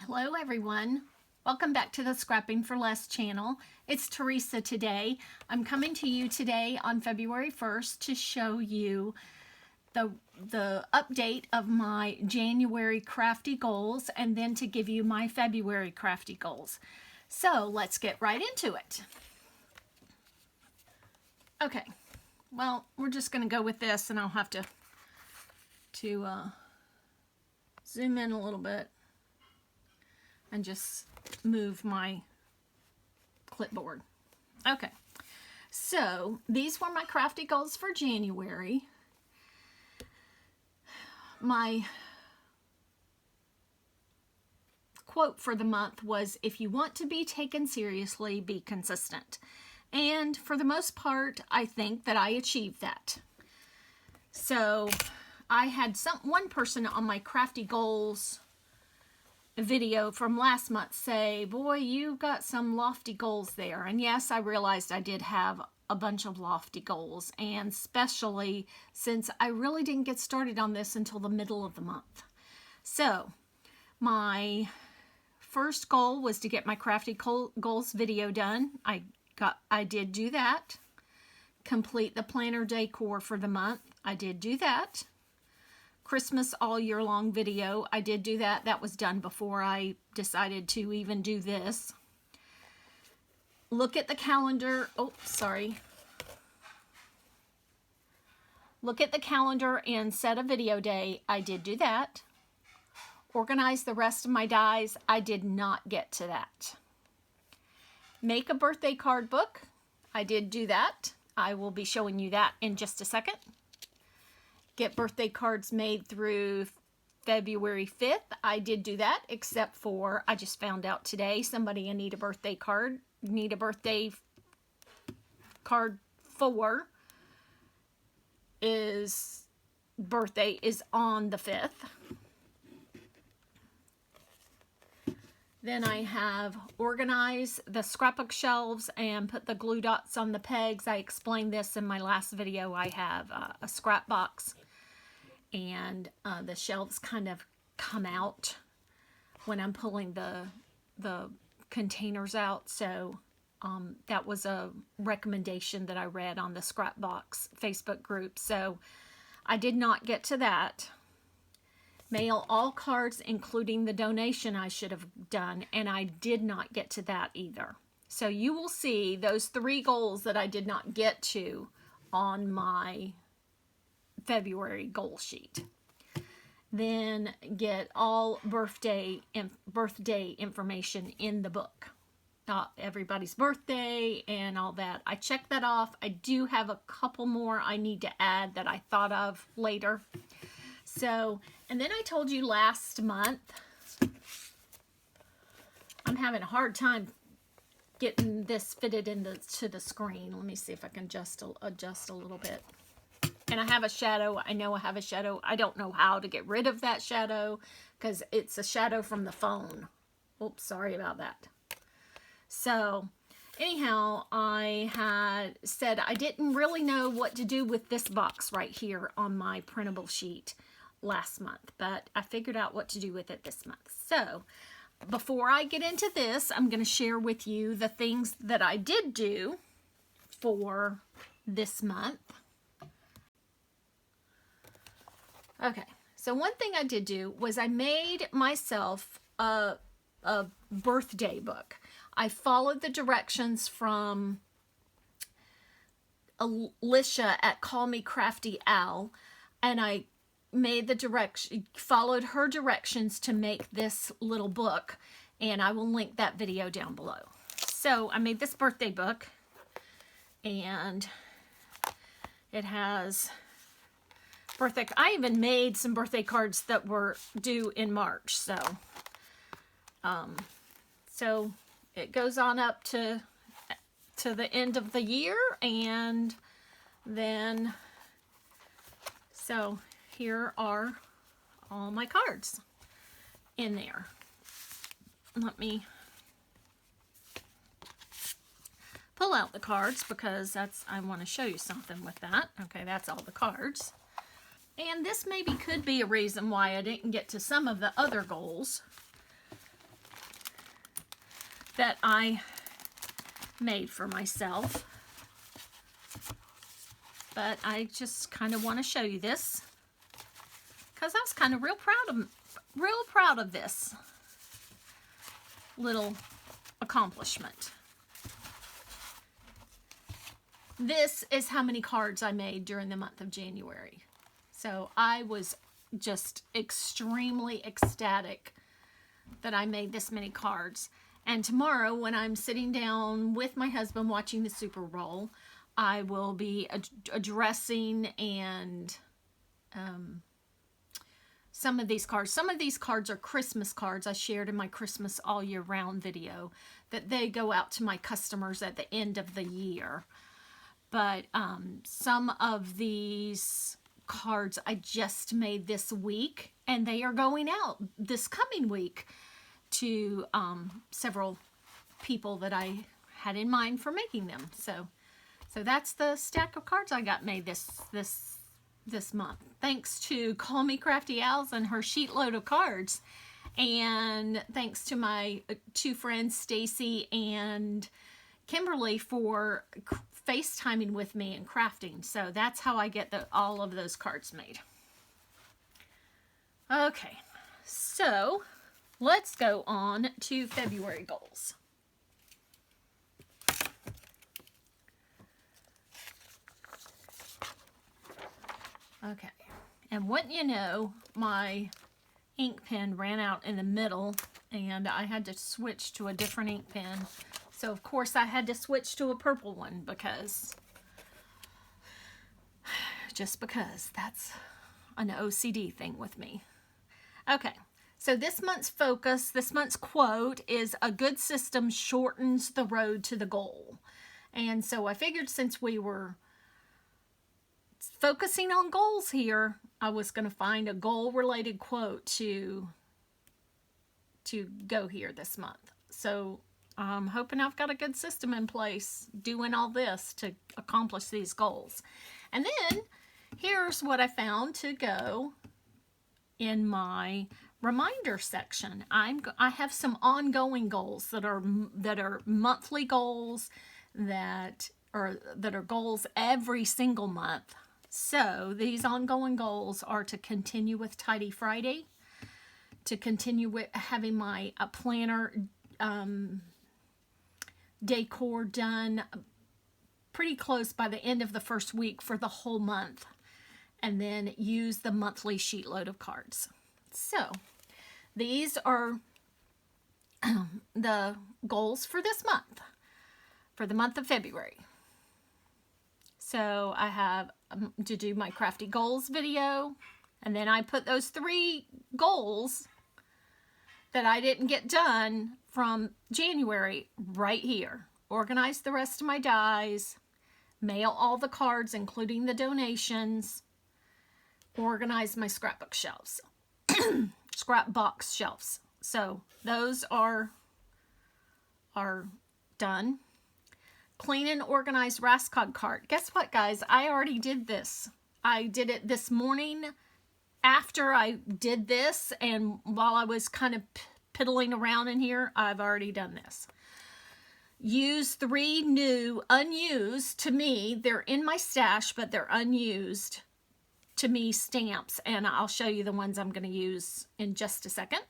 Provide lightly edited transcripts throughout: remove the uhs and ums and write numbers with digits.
Hello everyone. Welcome back to the Scrapping for Less channel. It's Teresa today. I'm coming to you today on February 1st to show you the update of my January crafty goals and then to give you my February crafty goals. So let's get right into it. Okay, well, we're just going to go with this and I'll have to zoom in a little bit and just move my clipboard. Okay, so these were my crafty goals for January. My quote for the month was, "If you want to be taken seriously, be consistent." And for the most part, I think that I achieved that. So I had one person on my crafty goals video from last month say, "Boy, you got some lofty goals there." And yes, I realized I did have a bunch of lofty goals, and especially since I really didn't get started on this until the middle of the month. So my first goal was to get my crafty goals video done. I did do that. Complete the planner decor for the month. I did do that. Christmas all year long video, I did do that. That was done before I decided to even do this. Look at the calendar. Oh, sorry. Look at the calendar and set a video day. I did do that. Organize the rest of my dies. I did not get to that. Make a birthday card book. I did do that. I will be showing you that in just a second. Get birthday cards made through February 5th. I did do that, except for I just found out today somebody I need a birthday card for is birthday is on the 5th. Then I have organized the scrapbook shelves and put the glue dots on the pegs. I explained this in my last video. I have a scrap box, and the shelves kind of come out when I'm pulling the containers out. So that was a recommendation that I read on the scrap box Facebook group. So I did not get to that. Mail all cards, including the donation I should have done, and I did not get to that either. So you will see those 3 goals that I did not get to on my February goal sheet. Then get all birthday information in the book. Everybody's birthday and all that. I checked that off. I do have a couple more I need to add that I thought of later. So, and then I told you last month, I'm having a hard time getting this fitted into the screen. Let me see if I can adjust a little bit. And I have a shadow. I know I have a shadow. I don't know how to get rid of that shadow because it's a shadow from the phone. Oops, sorry about that. So anyhow, I had said I didn't really know what to do with this box right here on my printable sheet last month, but I figured out what to do with it this month. So before I get into this, I'm going to share with you the things that I did do for this month. Okay, so one thing I did do was I made myself a birthday book. I followed the directions from Alicia at Call Me Crafty Owl, and I followed her directions to make this little book, and I will link that video down below. So I made this birthday book, and it has birthday. I even made some birthday cards that were due in March. So it goes on up to the end of the year, and then so here are all my cards in there. Let me pull out the cards because I want to show you something with that. Okay, that's all the cards. And this maybe could be a reason why I didn't get to some of the other goals. that I made for myself. But I just kind of want to show you this because I was kind of real proud of this little accomplishment. This is how many cards I made during the month of January. So I was just extremely ecstatic that I made this many cards. And tomorrow, when I'm sitting down with my husband watching the Super Bowl, I will be addressing and some of these cards. Some of these cards are Christmas cards I shared in my Christmas all year round video that they go out to my customers at the end of the year. But some of these cards I just made this week, and they are going out this coming week to several people that I had in mind for making them. So that's the stack of cards I got made this month. Thanks to Call Me Crafty Owls and her sheet load of cards, and thanks to my two friends Stacy and Kimberly for FaceTiming with me and crafting. So that's how I get all of those cards made. Okay, so let's go on to February goals. Okay, and wouldn't you know, my ink pen ran out in the middle and I had to switch to a different ink pen. So of course I had to switch to a purple one just because that's an OCD thing with me. Okay, so this month's focus, this month's quote is, "A good system shortens the road to the goal." And so I figured since we were focusing on goals here, I was going to find a goal-related quote to go here this month. So I'm hoping I've got a good system in place doing all this to accomplish these goals. And then here's what I found to go in my reminder section. I have some ongoing goals that are monthly goals that are goals every single month. So these ongoing goals are to continue with Tidy Friday, to continue with having my planner decor done pretty close by the end of the first week for the whole month, and then use the monthly sheet load of cards. So these are the goals for this month, for the month of February. So I have to do my crafty goals video, and then I put those 3 goals that I didn't get done from January right here. Organize the rest of my dies, mail all the cards including the donations, organize my scrapbook shelves, scrapbox shelves. So those are done. Clean and organize Rascod cart. Guess what, guys? I already did this. I did it this morning after I did this, and while I was kind of piddling around in here, I've already done this. Use 3 new, unused to me, they're in my stash, but they're unused to me stamps, and I'll show you the ones I'm going to use in just a second.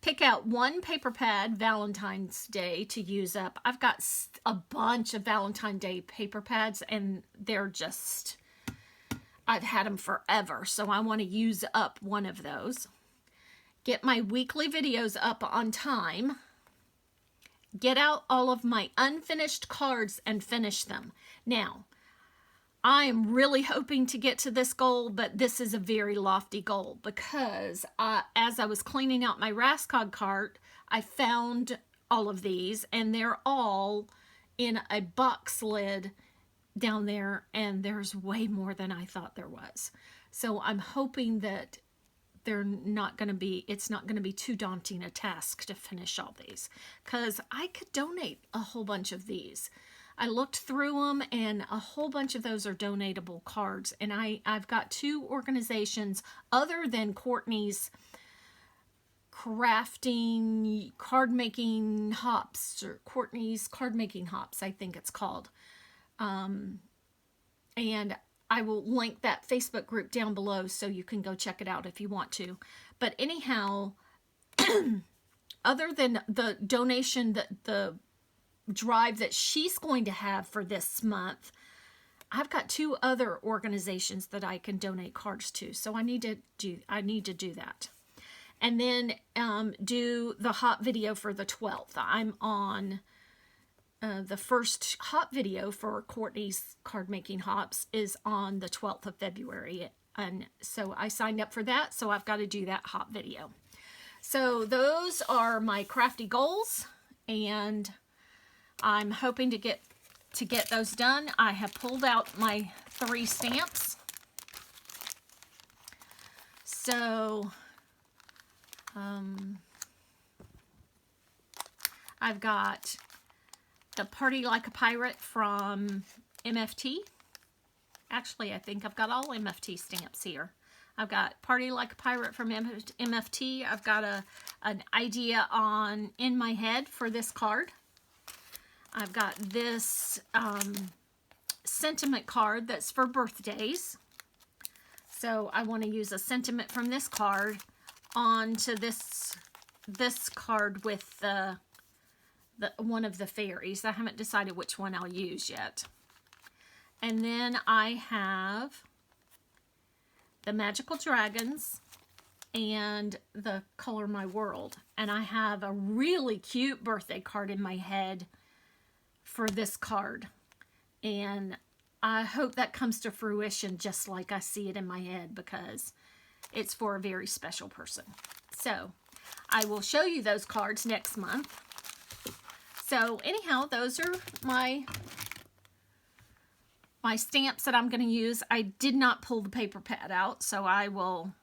Pick out 1 paper pad Valentine's Day to use up. I've got a bunch of Valentine's Day paper pads, and they're just, I've had them forever, so I want to use up one of those. Get my weekly videos up on time. Get out all of my unfinished cards and finish them. Now, I am really hoping to get to this goal, but this is a very lofty goal because as I was cleaning out my Rascod cart, I found all of these, and they're all in a box lid down there, and there's way more than I thought there was. So I'm hoping that it's not going to be too daunting a task to finish all these, because I could donate a whole bunch of these. I looked through them, and a whole bunch of those are donatable cards, and I've got 2 organizations other than Courtney's crafting card making hops, or Courtney's card making hops, I think it's called. And I will link that Facebook group down below so you can go check it out if you want to. But anyhow, other than the donation, the drive that she's going to have for this month, I've got 2 other organizations that I can donate cards to. So I need to do that. And then do the hop video for the 12th. I'm on the first hop video for Courtney's card making hops is on the 12th of February. And so I signed up for that. So I've got to do that hop video. So those are my crafty goals, and I'm hoping to get those done. I have pulled out my 3 stamps. So I've got the Party Like a Pirate from MFT. Actually, I think I've got all MFT stamps here. I've got Party Like a Pirate from MFT. I've got an idea in my head for this card. I've got this sentiment card that's for birthdays. So I want to use a sentiment from this card onto this card with one of the fairies. I haven't decided which one I'll use yet. And then I have the Magical Dragons and the Color My World. And I have a really cute birthday card in my head for this card. And I hope that comes to fruition just like I see it in my head, because it's for a very special person. So I will show you those cards next month. So anyhow, those are my stamps that I'm going to use. I did not pull the paper pad out, so I will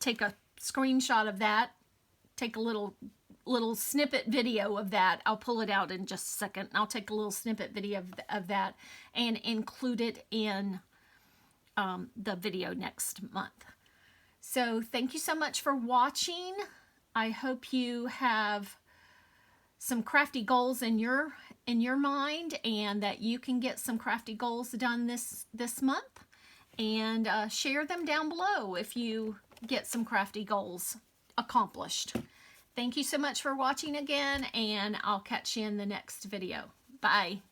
take a screenshot of that, take a little snippet video of that. I'll pull it out in just a second. I'll take a little snippet video of that and include it in the video next month. So thank you so much for watching. I hope you have some crafty goals in your mind, and that you can get some crafty goals done this month, and share them down below if you get some crafty goals accomplished. Thank you so much for watching again, and I'll catch you in the next video. Bye.